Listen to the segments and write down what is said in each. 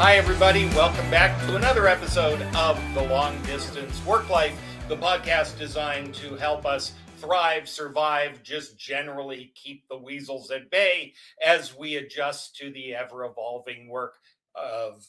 Hi, everybody. Welcome back to another episode of The Long Distance Worklife, the podcast designed to help us thrive, survive, just generally keep the weasels at bay as we adjust to the ever-evolving work of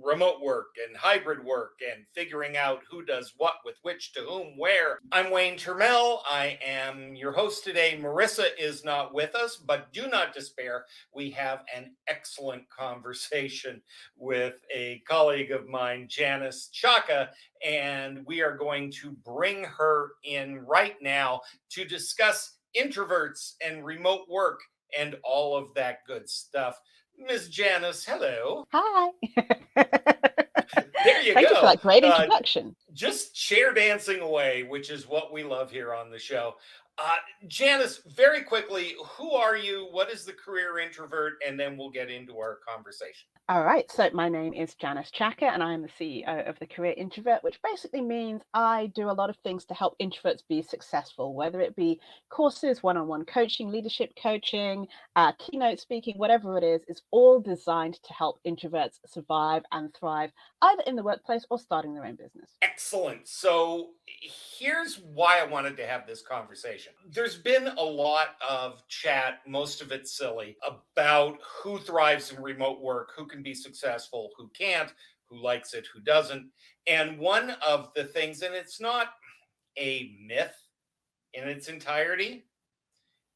remote work and hybrid work and figuring out who does what with which to whom where. I'm Wayne Turmel. I am your host today. Marissa is not with us, but do not despair. We have an excellent conversation with a colleague of mine, Janice Chaka, and we are going to bring her in right now to discuss introverts and remote work and all of that good stuff. Ms. Janice, hello. Hi. There you Thank you for go. that great introduction. Just chair dancing away, which is what we love here on the show. Uh, Janice, very quickly, who are you? What is the career introvert? And then we'll get into our conversation. All right, so my name is Janice Chaka, and I am the CEO of the Career Introvert, which basically means I do a lot of things to help introverts be successful, whether it be courses, one-on-one coaching, leadership coaching, keynote speaking, whatever it is. It's all designed to help introverts survive and thrive, either in the workplace or starting their own business. Excellent. So here's why I wanted to have this conversation. There's been a lot of chat, most of it silly, about who thrives in remote work, who can be successful, who can't, who likes it, who doesn't. And one of the things, and it's not a myth in its entirety,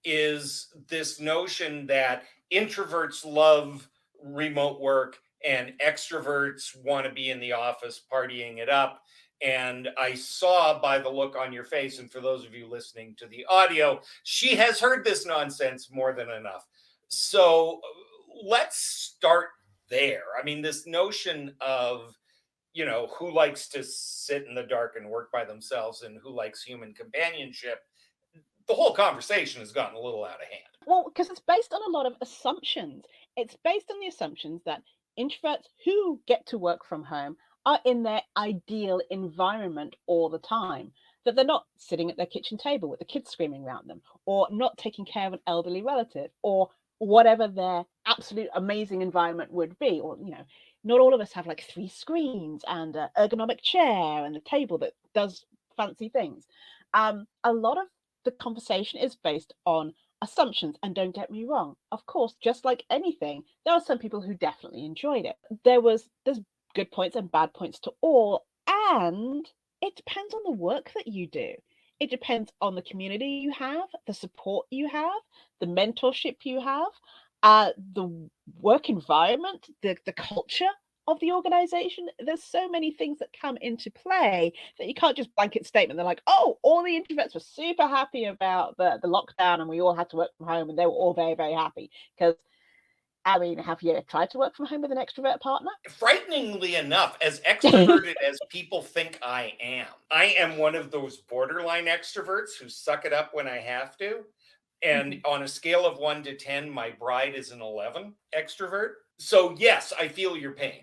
is this notion that introverts love remote work and extroverts want to be in the office partying it up. And I saw by the look on your face, and for those of you listening to the audio, she has heard this nonsense more than enough. So let's start there. I mean, this notion of, who likes to sit in the dark and work by themselves and who likes human companionship, the whole conversation has gotten a little out of hand. Well, because it's based on a lot of assumptions. It's based on the assumptions that introverts who get to work from home are in their ideal environment all the time, that they're not sitting at their kitchen table with the kids screaming around them, or not taking care of an elderly relative, or whatever their absolute amazing environment would be. Or, not all of us have like 3 screens and an ergonomic chair and a table that does fancy things. A lot of the conversation is based on assumptions. And don't get me wrong, of course, just like anything, there are some people who definitely enjoyed it. There's good points and bad points to all, and it depends on the work that you do. It depends on the community you have, the support you have, the mentorship you have, the work environment, the culture of the organization. There's so many things that come into play that you can't just blanket statement. They're like, oh, all the introverts were super happy about the lockdown and we all had to work from home and they were all very, very happy. Because, I mean, have you tried to work from home with an extrovert partner? Frighteningly enough, as extroverted as people think I am one of those borderline extroverts who suck it up when I have to. And on a scale of 1 to 10, my bride is an 11 extrovert. So yes, I feel your pain.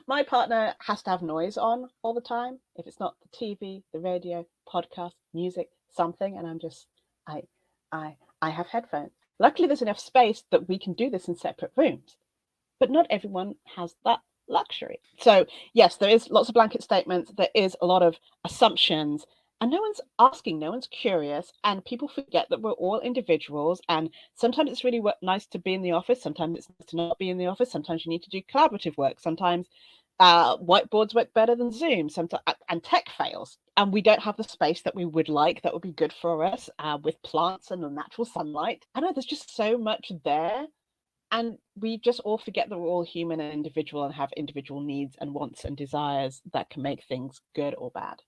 My partner has to have noise on all the time. If it's not the TV, the radio, podcast, music, something, and I'm just, I have headphones. Luckily, there's enough space that we can do this in separate rooms, but not everyone has that luxury. So yes, there is lots of blanket statements. There is a lot of assumptions, and no one's asking, no one's curious, and people forget that we're all individuals. And sometimes it's really nice to be in the office. Sometimes it's nice to not be in the office. Sometimes you need to do collaborative work. Sometimes whiteboards work better than Zoom. Sometimes and tech fails, and we don't have the space that we would like. That would be good for us with plants and the natural sunlight. I know there's just so much there. And we just all forget that we're all human and individual and have individual needs and wants and desires that can make things good or bad.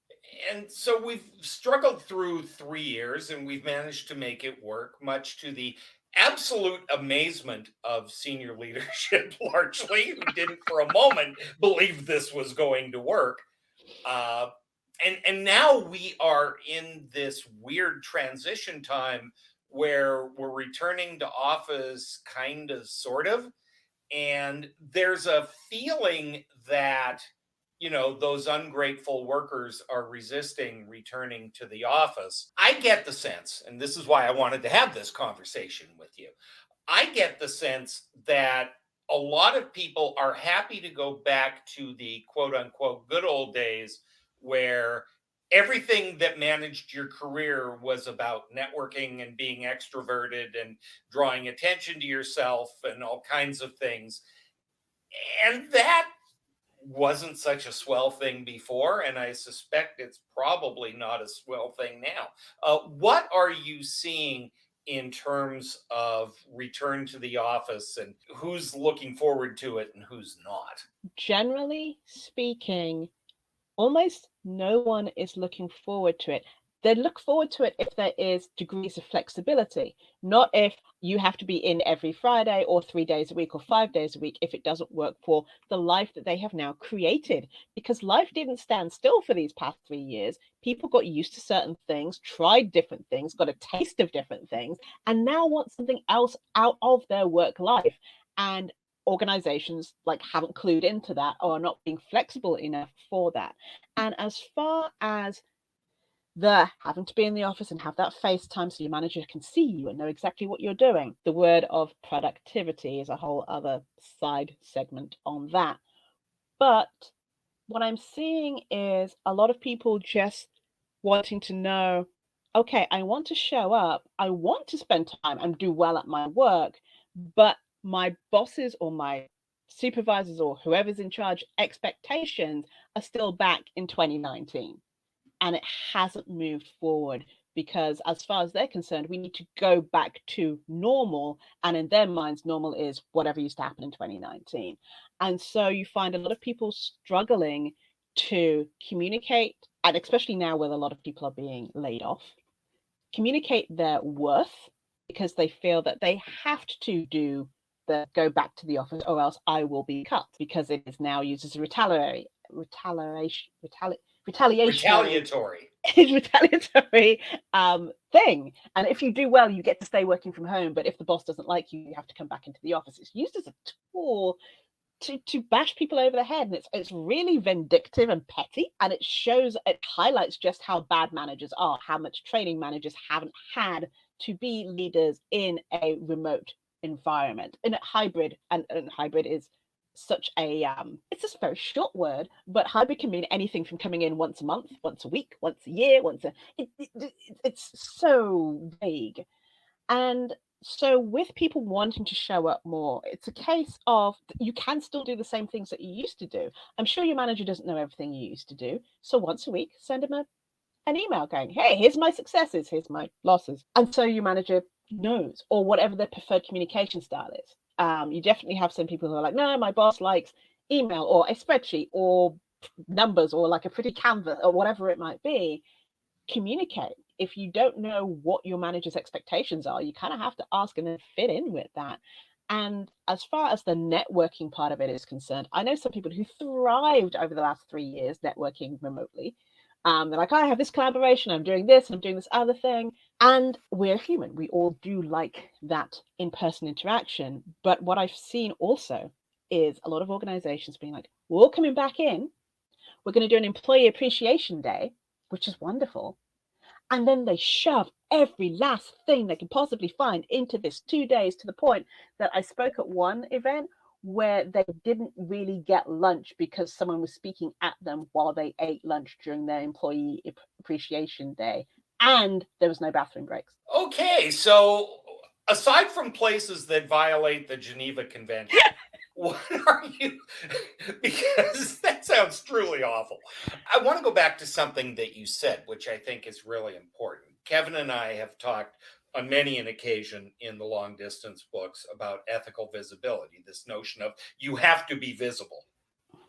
And so we've struggled through 3 years and we've managed to make it work, much to the absolute amazement of senior leadership, largely, who didn't for a moment believe this was going to work. Uh, and now we are in this weird transition time where we're returning to office, kind of, sort of. And there's a feeling that, those ungrateful workers are resisting returning to the office. I get the sense, and this is why I wanted to have this conversation with you. I get the sense that a lot of people are happy to go back to the quote unquote good old days where everything that managed your career was about networking and being extroverted and drawing attention to yourself and all kinds of things. And that wasn't such a swell thing before, and I suspect it's probably not a swell thing now. What are you seeing in terms of return to the office and who's looking forward to it and who's not? Generally speaking, almost no one is looking forward to it. They look forward to it if there is degrees of flexibility, not if you have to be in every Friday or 3 days a week or 5 days a week if it doesn't work for the life that they have now created. Because life didn't stand still for these past 3 years. People got used to certain things, tried different things, got a taste of different things, and now want something else out of their work life. And organizations like haven't clued into that or are not being flexible enough for that. And as far as the having to be in the office and have that FaceTime so your manager can see you and know exactly what you're doing, the word of productivity is a whole other side segment on that. But what I'm seeing is a lot of people just wanting to know, okay, I want to show up, I want to spend time and do well at my work, but my bosses or my supervisors or whoever's in charge expectations are still back in 2019 and it hasn't moved forward because as far as they're concerned we need to go back to normal, and in their minds normal is whatever used to happen in 2019. And so you find a lot of people struggling to communicate, and especially now where a lot of people are being laid off, communicate their worth because they feel that they have to do the go back to the office or else I will be cut, because it is now used as a retaliationary Retaliatory. retaliatory thing. And if you do well, you get to stay working from home. But if the boss doesn't like you, you have to come back into the office. It's used as a tool to bash people over the head, and it's really vindictive and petty, and it highlights just how bad managers are, how much training managers haven't had to be leaders in a remote environment, in a hybrid. And hybrid is such a it's just a very short word, but hybrid can mean anything from coming in once a month, once a week, once a year, it's so vague. And so, with people wanting to show up more, it's a case of you can still do the same things that you used to do. I'm sure your manager doesn't know everything you used to do. So, once a week, send him an email going, hey, here's my successes, here's my losses. And so, your manager knows, or whatever their preferred communication style is. You definitely have some people who are like, no, my boss likes email or a spreadsheet or numbers or like a pretty canvas or whatever it might be. Communicate. If you don't know what your manager's expectations are, you kind of have to ask and then fit in with that. And as far as the networking part of it is concerned, I know some people who thrived over the last 3 years networking remotely. They're like, I have this collaboration, I'm doing this, and I'm doing this other thing. And we're human. We all do like that in-person interaction. But what I've seen also is a lot of organizations being like, we're all coming back in. We're going to do an employee appreciation day, which is wonderful. And then they shove every last thing they can possibly find into this 2 days, to the point that I spoke at one event where they didn't really get lunch because someone was speaking at them while they ate lunch during their employee appreciation day. And there was no bathroom breaks. Okay, so aside from places that violate the Geneva Convention, what are you? Because that sounds truly awful. I want to go back to something that you said, which I think is really important. Kevin and I have talked on many an occasion in the long distance books about ethical visibility, this notion of you have to be visible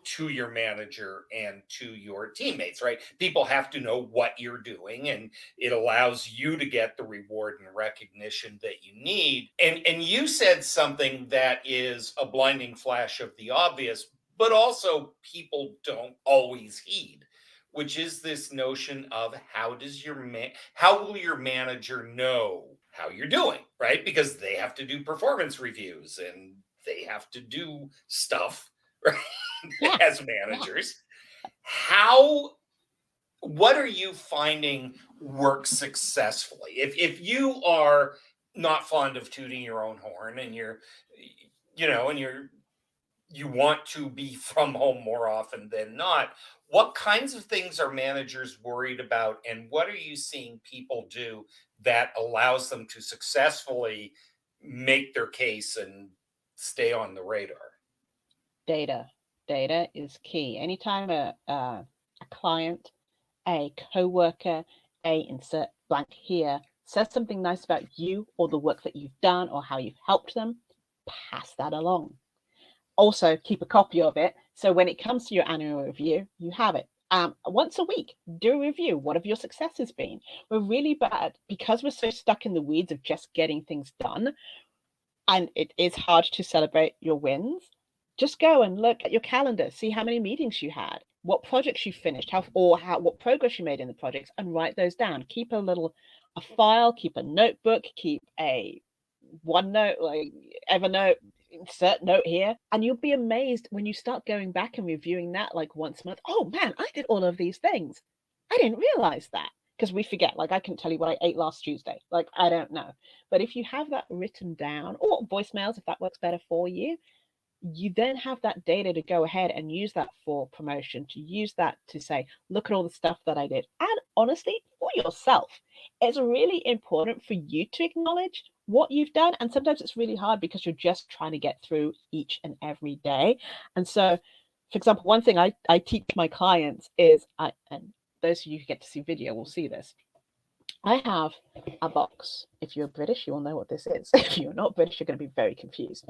to your manager and to your teammates, right? People have to know what you're doing, and it allows you to get the reward and recognition that you need. And you said something that is a blinding flash of the obvious, but also people don't always heed, which is this notion of how will your manager know how you're doing, right? Because they have to do performance reviews and they have to do stuff, right? Yeah. As managers. How what are you finding works successfully? If you are not fond of tooting your own horn and you're you want to be from home more often than not. What kinds of things are managers worried about, and what are you seeing people do that allows them to successfully make their case and stay on the radar? Data. Data is key. Anytime a client, a coworker, a insert blank here, says something nice about you or the work that you've done or how you've helped them, pass that along. Also, keep a copy of it. So when it comes to your annual review, you have it. Once a week, do a review. What have your successes been? We're really bad because we're so stuck in the weeds of just getting things done. And it is hard to celebrate your wins. Just go and look at your calendar, see how many meetings you had, what projects you finished, what progress you made in the projects, and write those down. Keep a file, keep a notebook, keep a OneNote, like Evernote, insert note here, and you'll be amazed when you start going back and reviewing that like once a month. Oh man, I did all of these things. I didn't realize that, because we forget. Like, I couldn't tell you what I ate last Tuesday. Like, I don't know. But if you have that written down, or voicemails if that works better for you, you then have that data to go ahead and use that for promotion, to use that to say, look at all the stuff that I did. And honestly, for yourself, it's really important for you to acknowledge what you've done. And sometimes it's really hard because you're just trying to get through each and every day. And so, for example, one thing I teach my clients is, and those of you who get to see video will see this, I have a box. If you're British, you will know what this is. If you're not British, you're going to be very confused.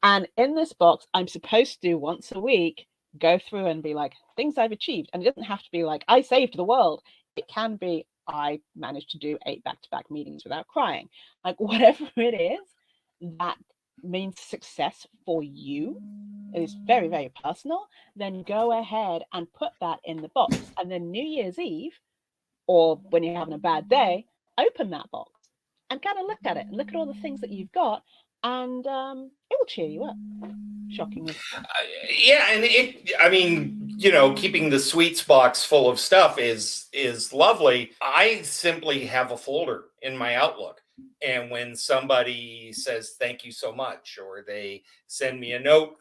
And in this box, I'm supposed to once a week go through and be like, things I've achieved. And it doesn't have to be like, I saved the world. It can be, I managed to do 8 back-to-back meetings without crying. Like, whatever it is that means success for you, it is very, very personal, then go ahead and put that in the box. And then New Year's Eve, or when you're having a bad day, open that box and kind of look at it and look at all the things that you've got, and it will cheer you up. Shockingly. Yeah, and I mean, keeping the sweets box full of stuff is lovely. I simply have a folder in my Outlook, and when somebody says thank you so much, or they send me a note,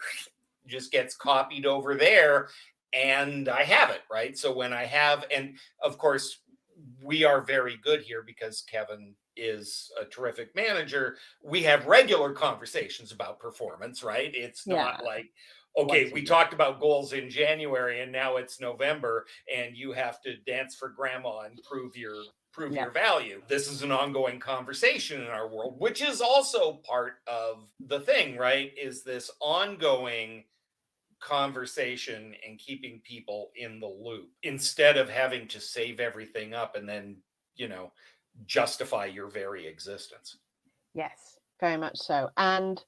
just gets copied over there, and I have it, right? So when I have, and of course, we are very good here because Kevin is a terrific manager. We have regular conversations about performance, right? It's Yeah. not like, okay, we talked about goals in January and now it's November and you have to dance for grandma and prove your value. This is an ongoing conversation in our world, which is also part of the thing, right? Is this ongoing conversation and keeping people in the loop instead of having to save everything up and then, you know, justify your very existence. Yes, very much so. And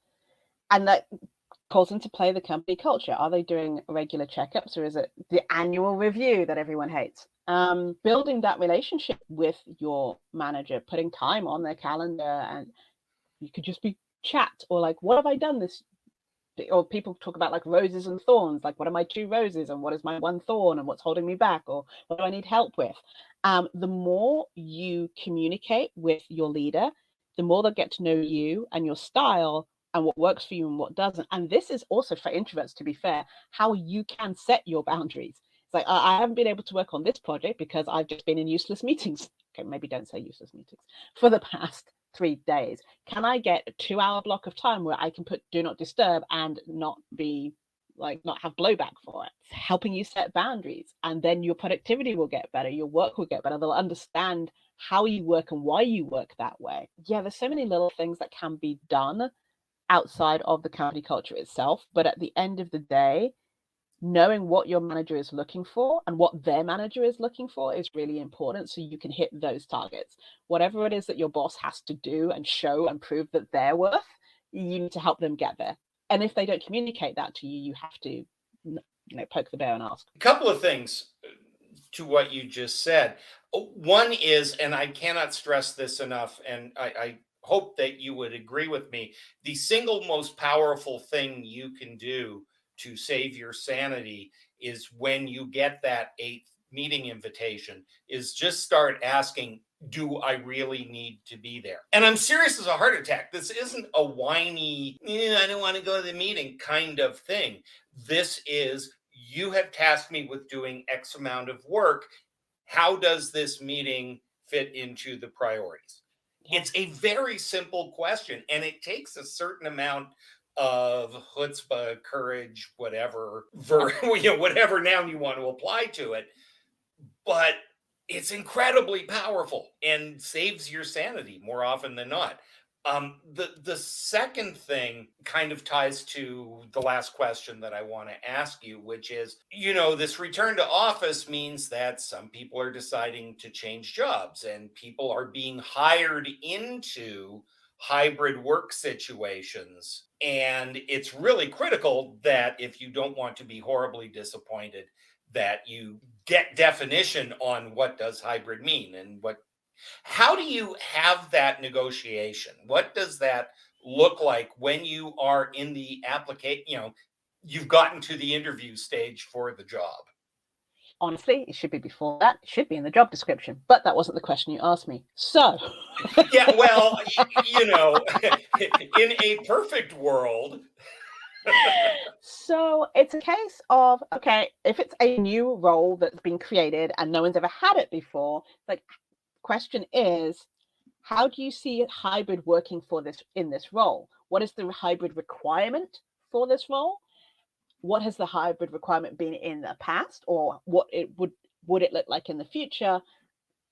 that calls into play the company culture. Are they doing regular checkups, or is it the annual review that everyone hates? Building that relationship with your manager, putting time on their calendar, and you could just be chat, or like, what have I done this? Or people talk about like roses and thorns, like, what are my 2 roses and what is my 1 thorn and what's holding me back, or what do I need help with? The more you communicate with your leader, the more they'll get to know you and your style and what works for you and what doesn't. And this is also for introverts, to be fair, how you can set your boundaries. It's like, I haven't been able to work on this project because I've just been in useless meetings. Okay, maybe don't say useless meetings, for the past 3 days. Can I get a 2-hour block of time where I can put do not disturb and not be like, not have blowback for it? It's helping you set boundaries, and then your productivity will get better, your work will get better. They'll understand how you work and why you work that way. Yeah, there's so many little things that can be done outside of the company culture itself, but at the end of the day, knowing what your manager is looking for and what their manager is looking for is really important, so you can hit those targets. Whatever it is that your boss has to do and show and prove that they're worth, you need to help them get there. And if they don't communicate that to you, you have to, poke the bear and ask. A couple of things to what you just said. One is, and I cannot stress this enough, and I hope that you would agree with me, the single most powerful thing you can do to save your sanity is when you get that 8th meeting invitation, is just start asking do I really need to be there? And I'm serious as a heart attack. This isn't a whiny, I don't want to go to the meeting kind of thing. This is, you have tasked me with doing X amount of work. How does this meeting fit into the priorities? Yeah. It's a very simple question, and it takes a certain amount of chutzpah, courage, whatever, whatever noun you want to apply to it, but it's incredibly powerful and saves your sanity more often than not. The second thing kind of ties to the last question that I want to ask you, which is, this return to office means that some people are deciding to change jobs and people are being hired into hybrid work situations. And it's really critical that if you don't want to be horribly disappointed, that you get definition on what does hybrid mean and how do you have that negotiation? What does that look like when you are in the application, you've gotten to the interview stage for the job? Honestly, it should be before that. It should be in the job description, but that wasn't the question you asked me. So, Yeah, well, in a perfect world. So it's a case of, okay, if it's a new role that's been created and no one's ever had it before, like, question is, how do you see hybrid working for this in this role? What is the hybrid requirement for this role? What has the hybrid requirement been in the past, or what it would it look like in the future?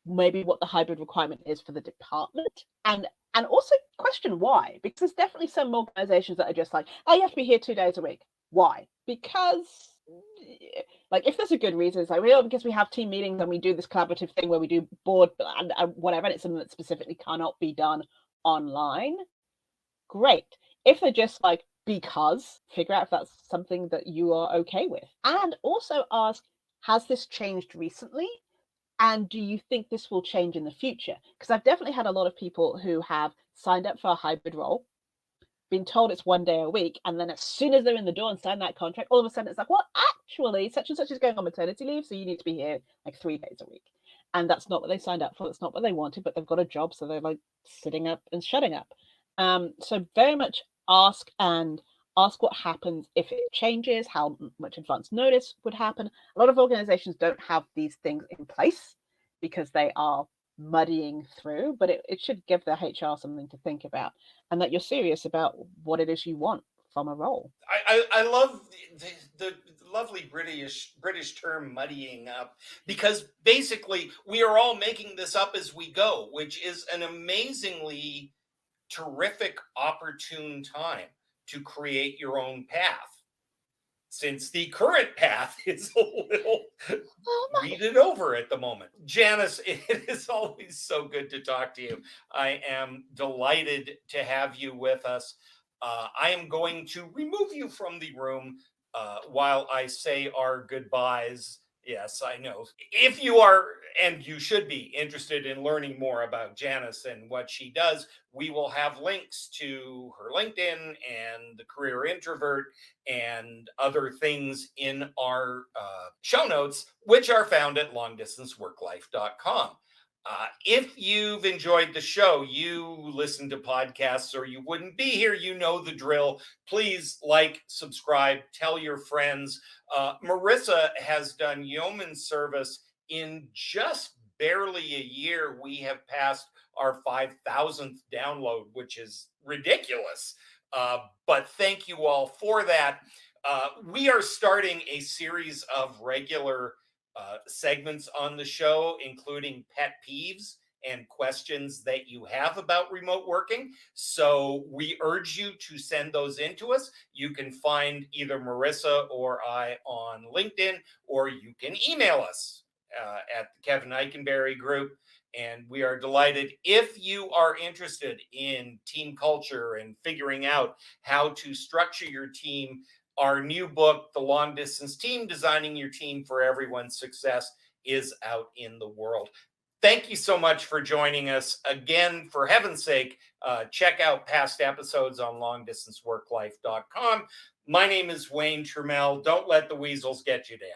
Maybe what the hybrid requirement is for the department, and also question why, because there's definitely some organizations that are just like, oh, you have to be here 2 days a week. Why? Because, like, if there's a good reason, it's like, well, because we have team meetings and we do this collaborative thing where we do board and whatever, and it's something that specifically cannot be done online. Great. If they're just like, because, figure out if that's something that you are okay with, and also ask, has this changed recently? And do you think this will change in the future? Because I've definitely had a lot of people who have signed up for a hybrid role, been told it's 1 day a week, and then as soon as they're in the door and sign that contract, all of a sudden it's like, well, actually, such and such is going on maternity leave, so you need to be here like 3 days a week. And that's not what they signed up for. That's not what they wanted, but they've got a job, so they're like sitting up and shutting up. So very much ask what happens if it changes, how much advance notice would happen. A lot of organizations don't have these things in place because they are muddying through, but it should give the HR something to think about, and that you're serious about what it is you want from a role. I love the lovely British term muddying up, because basically we are all making this up as we go, which is an amazingly terrific, opportune time to create your own path, since the current path is a little weeded over at the moment. Janice, it is always so good to talk to you. I am delighted to have you with us. I am going to remove you from the room while I say our goodbyes. Yes, I know. If you are, and you should be, interested in learning more about Janice and what she does, we will have links to her LinkedIn and the Career Introvert and other things in our show notes, which are found at longdistanceworklife.com. If you've enjoyed the show, you listen to podcasts or you wouldn't be here, you know the drill. Please like, subscribe, tell your friends. Marissa has done yeoman service in just barely a year. We have passed our 5,000th download, which is ridiculous. But thank you all for that. We are starting a series of regular segments on the show, including pet peeves and questions that you have about remote working. So we urge you to send those in to us. You can find either Marissa or I on LinkedIn, or you can email us at the Kevin Eikenberry Group. And we are delighted. If you are interested in team culture and figuring out how to structure your team, our new book, The Long Distance Team, Designing Your Team for Everyone's Success, is out in the world. Thank you so much for joining us. Again, for heaven's sake, check out past episodes on longdistanceworklife.com. My name is Wayne Turmel. Don't let the weasels get you down.